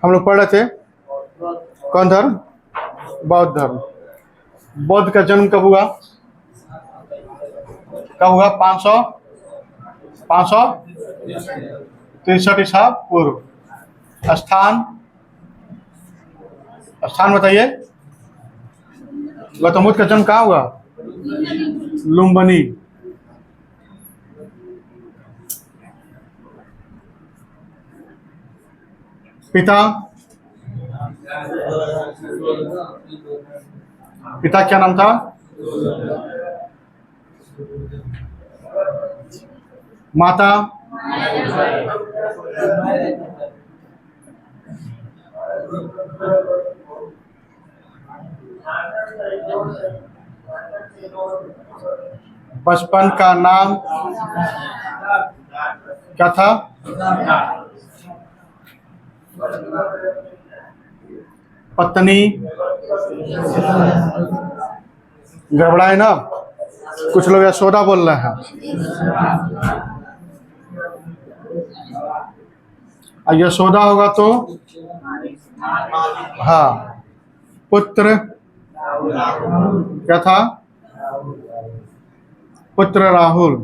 हम लोग पढ़ रहे थे कौन धर्म? बौद्ध धर्म। बौद्ध का जन्म कब हुआ? 563 ईसा पूर्व। स्थान बताइए। गौतम बुद्ध का जन्म कहाँ हुआ? लुम्बिनी। पिता क्या नाम था? माता बचपन का नाम क्या था? पत्नी गड़बड़ाए ना, कुछ लोग यशोदा बोल रहे हैं। यशोदा होगा तो हाँ। पुत्र क्या था? पुत्र राहुल।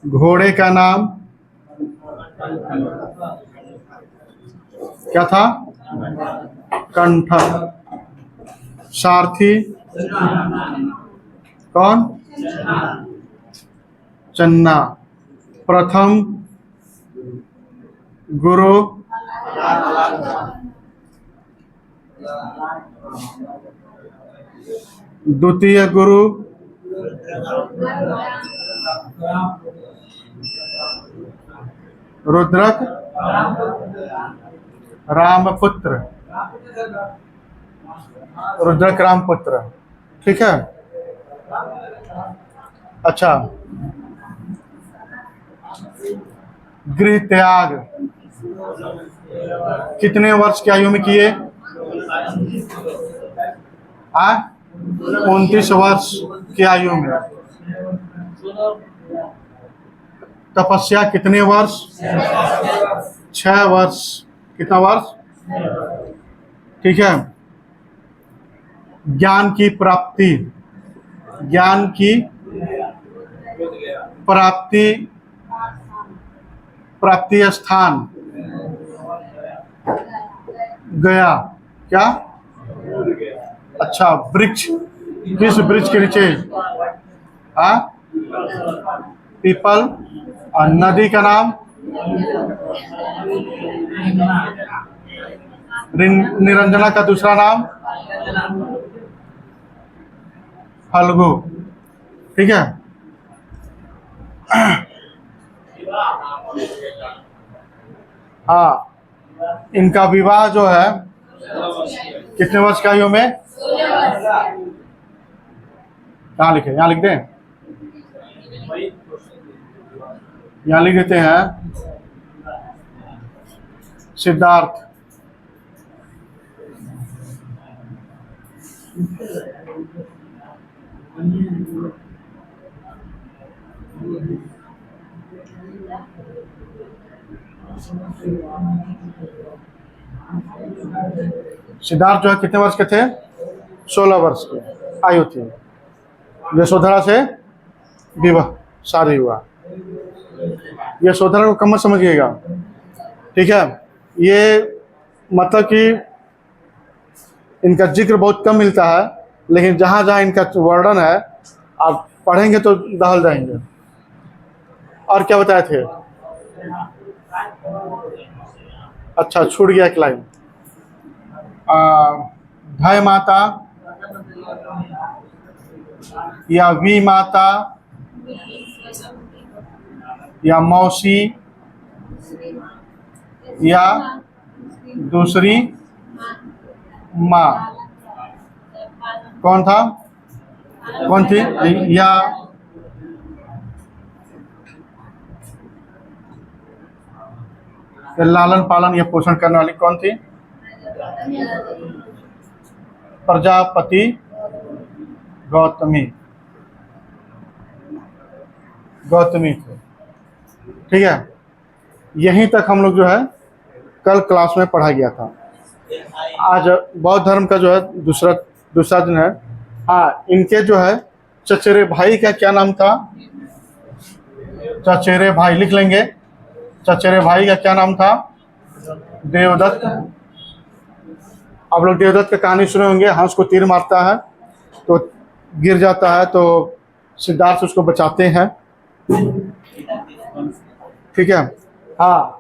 घोड़े का नाम क्या था? कंठक। सारथी कौन? चन्ना। प्रथम गुरु द्वितीय गुरु रुद्रक रामपुत्र। रुद्रक रामपुत्र, ठीक है। अच्छा, गृह त्याग कितने वर्ष की आयु में किए? 29 वर्ष की आयु में। तपस्या कितने वर्ष? 6 वर्ष। कितना वर्ष? ठीक है। ज्ञान की प्राप्ति प्राप्ति स्थान गया क्या? अच्छा, वृक्ष किस वृक्ष के नीचे? पीपल। और नदी का नाम? निरंजना का दूसरा नाम? फल्गु, ठीक है। हाँ, इनका विवाह जो है कितने वर्ष की आयु में? कहाँ लिखे? यहाँ लिख दें? यहाँ लिख देते हैं। सिद्धार्थ जो है कितने वर्ष के थे? 16 वर्ष की आयु थी। यशोधरा से विवाह शादी हुआ। यशोधरा को कम मत समझिएगा, ठीक है। ये मतलब कि इनका जिक्र बहुत कम मिलता है, लेकिन जहाँ जहाँ इनका वर्णन है आप पढ़ेंगे तो दहल जाएंगे। और क्या बताए थे? अच्छा, छूट गया एक लाइन। भय माता या वी माता या मौसी या दूसरी माँ। कौन था? कौन थी? या लालन पालन या पोषण करने वाली कौन थी? प्रजापति गौतमी थे, ठीक है। यहीं तक हम लोग जो है कल क्लास में पढ़ा गया था। आज बौद्ध धर्म का जो है दूसरा दूसरा दिन है। हाँ, इनके जो है चचेरे भाई का क्या नाम था? चचेरे भाई लिख लेंगे। चचेरे भाई का क्या नाम था? देवदत्त। आप लोग देवदत्त की कहानी सुने होंगे। हंस को तीर मारता है तो गिर जाता है, तो सिद्धार्थ उसको बचाते हैं। ठीक है। हाँ,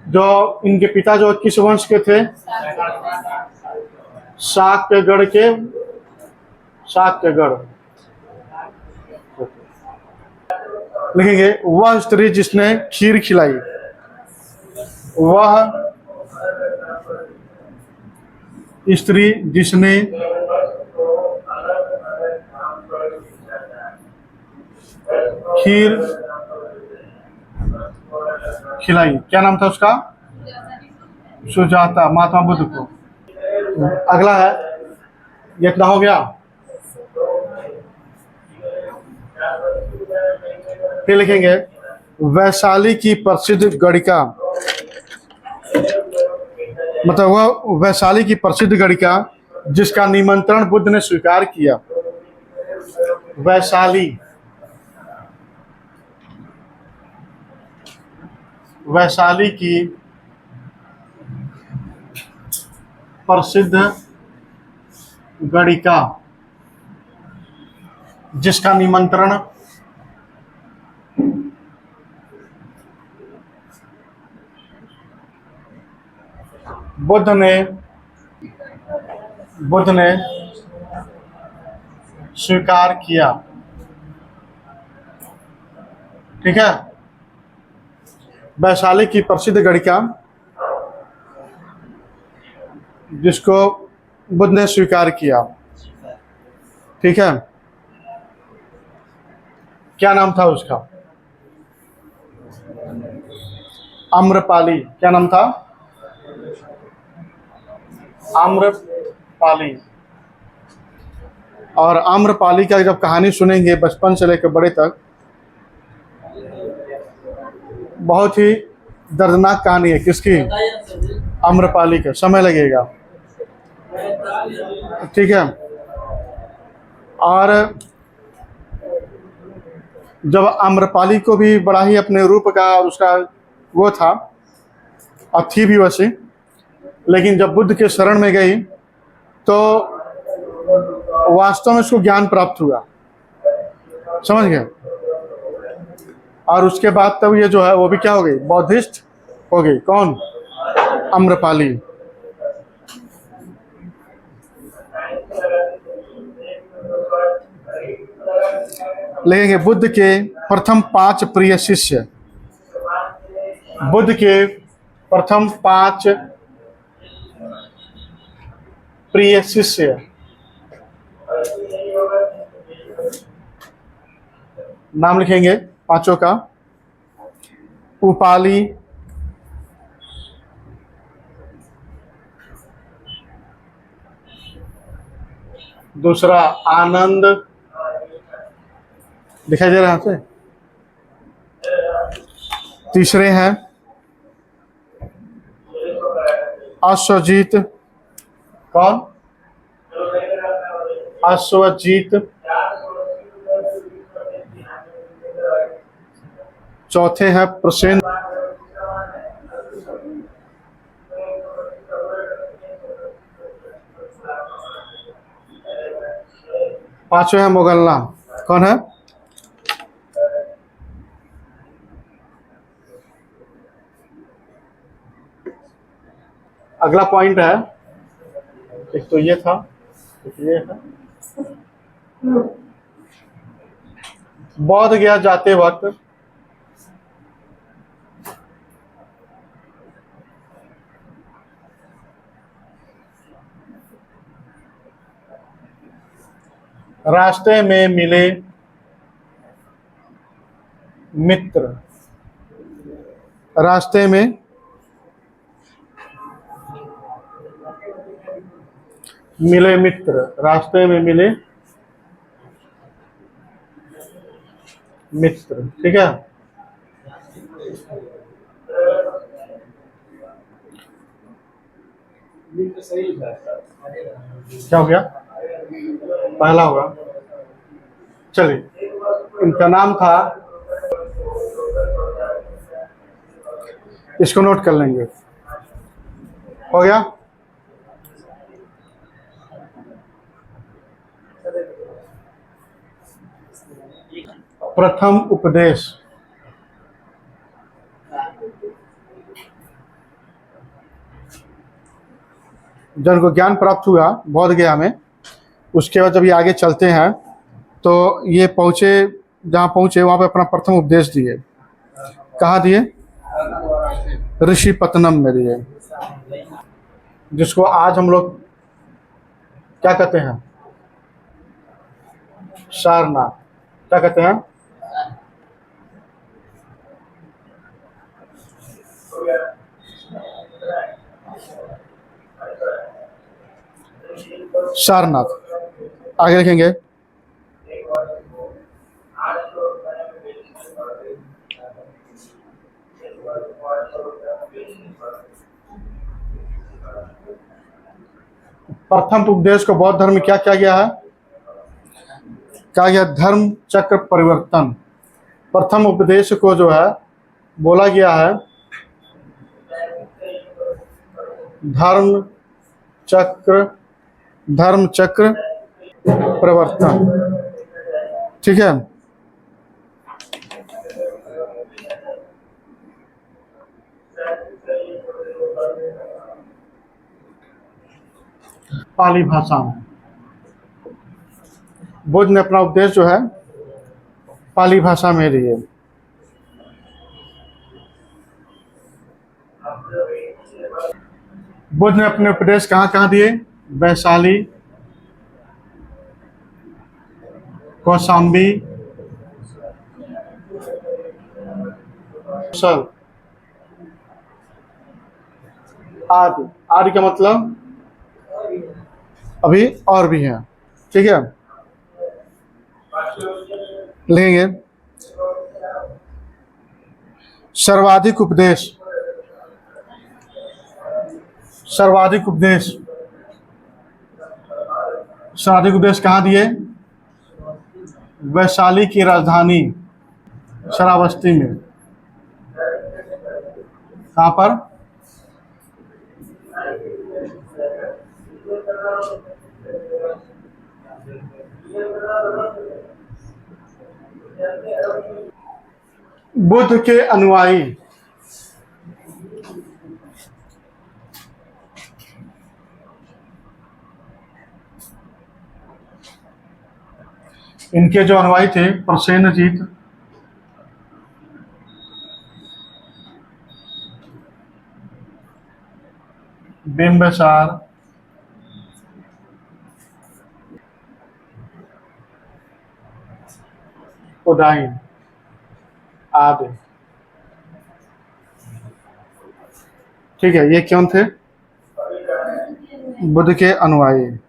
जो इनके पिता जो किस वंश के थे? शाक्यगढ़ के। शाक्यगढ़ लिखेंगे। वह स्त्री जिसने खीर खिलाई, वह स्त्री जिसने खीर खिलाई, क्या नाम था उसका? सुजाता, महात्मा बुद्ध को। अगला है, ये इतना हो गया। फिर लिखेंगे वैशाली की प्रसिद्ध गणिका, मतलब वह वैशाली की प्रसिद्ध गणिका जिसका निमंत्रण बुद्ध ने स्वीकार किया। वैशाली, वैशाली की प्रसिद्ध गणिका जिसका निमंत्रण बुद्ध ने स्वीकार किया। ठीक है। वैशाली की प्रसिद्ध गणिका जिसको बुद्ध ने स्वीकार किया। ठीक है। क्या नाम था उसका? आम्रपाली। क्या नाम था? आम्रपाली। और आम्रपाली का जब कहानी सुनेंगे बचपन से लेकर बड़े तक, बहुत ही दर्दनाक कहानी है। किसकी? आम्रपाली का। समय लगेगा। ठीक है। और जब आम्रपाली को भी बड़ा ही अपने रूप का और उसका वो था, और थी भी वैसे, लेकिन जब बुद्ध के शरण में गई तो वास्तव में उसको ज्ञान प्राप्त हुआ। समझ गए? और उसके बाद तब ये जो है वो भी क्या हो गई? बौद्धिस्ट हो गई। कौन? आम्रपाली। लेंगे बुद्ध के प्रथम 5 प्रिय शिष्य। बुद्ध के प्रथम 5 प्रिय शिष्य। नाम लिखेंगे पांचों का। उपाली, दूसरा आनंद, दिखाई दे रहा है? तीसरे हैं अश्वजीत। कौन? अश्वजीत। चौथे हैं प्रसेन। पांचवें हैं मोगल्ला। कौन है? अगला पॉइंट है, एक तो ये था, एक ये है। बौद्ध गया जाते वक्त रास्ते में मिले मित्र। रास्ते में मिले मित्र। रास्ते में मिले मित्र। ठीक है। क्या हो गया? पहला होगा। चलिए, इनका नाम था, इसको नोट कर लेंगे। हो गया? प्रथम उपदेश, जन को ज्ञान प्राप्त हुआ बोध गया में। उसके बाद जब ये आगे चलते हैं तो ये पहुँचे, जहाँ पहुँचे वहाँ पे अपना प्रथम उपदेश दिए। कहाँ दिए? ऋषि पत्तनम में दिए, जिसको आज हम लोग क्या कहते हैं? सारनाथ। क्या कहते हैं? सारनाथ। आगे लिखेंगे, प्रथम उपदेश को बौद्ध धर्म में क्या किया गया है? कहा गया धर्म चक्र परिवर्तन। प्रथम उपदेश को जो है बोला गया है धर्म चक्र परिवर्तन। ठीक है। पाली भाषा में बुद्ध ने अपना उपदेश जो है पाली भाषा में दिए। बुद्ध ने अपने उपदेश कहाँ कहाँ दिए? वैशाली, कौशाम्बी, सब आदि। आदि का मतलब अभी और भी हैं। ठीक है, लेंगे सर्वाधिक उपदेश। सर्वाधिक उपदेश कहाँ दिए? वैशाली की राजधानी श्रावस्ती में। कहाँ पर? बुद्ध के अनुयायी इनके जो अनुयायी थे प्रसेनजीत, बिंबिसार, उदयन आदि। ठीक है, ये कौन थे? बुद्ध के अनुयायी।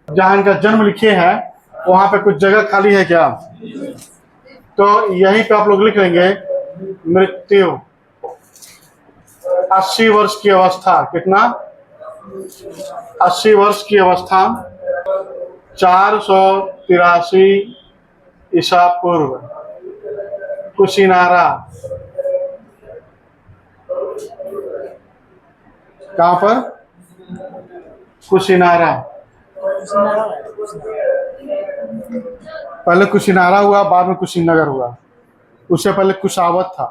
जहाँ इनका जन्म लिखे हैं वहां पे कुछ जगह खाली है क्या? तो यहीं पे आप लोग लिख लेंगे मृत्यु 80 वर्ष की अवस्था। कितना? 80 वर्ष की अवस्था 483 ईसा पूर्व, कुशीनारा। कहाँ पर? कुशीनारा। पहले कुशीनारा हुआ, बाद में कुशीनगर हुआ। उससे पहले कुशावत था,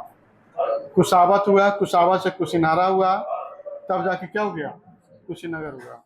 कुशावत हुआ, कुशावत से कुशीनारा हुआ, तब जाके क्या हो गया? कुशीनगर हुआ।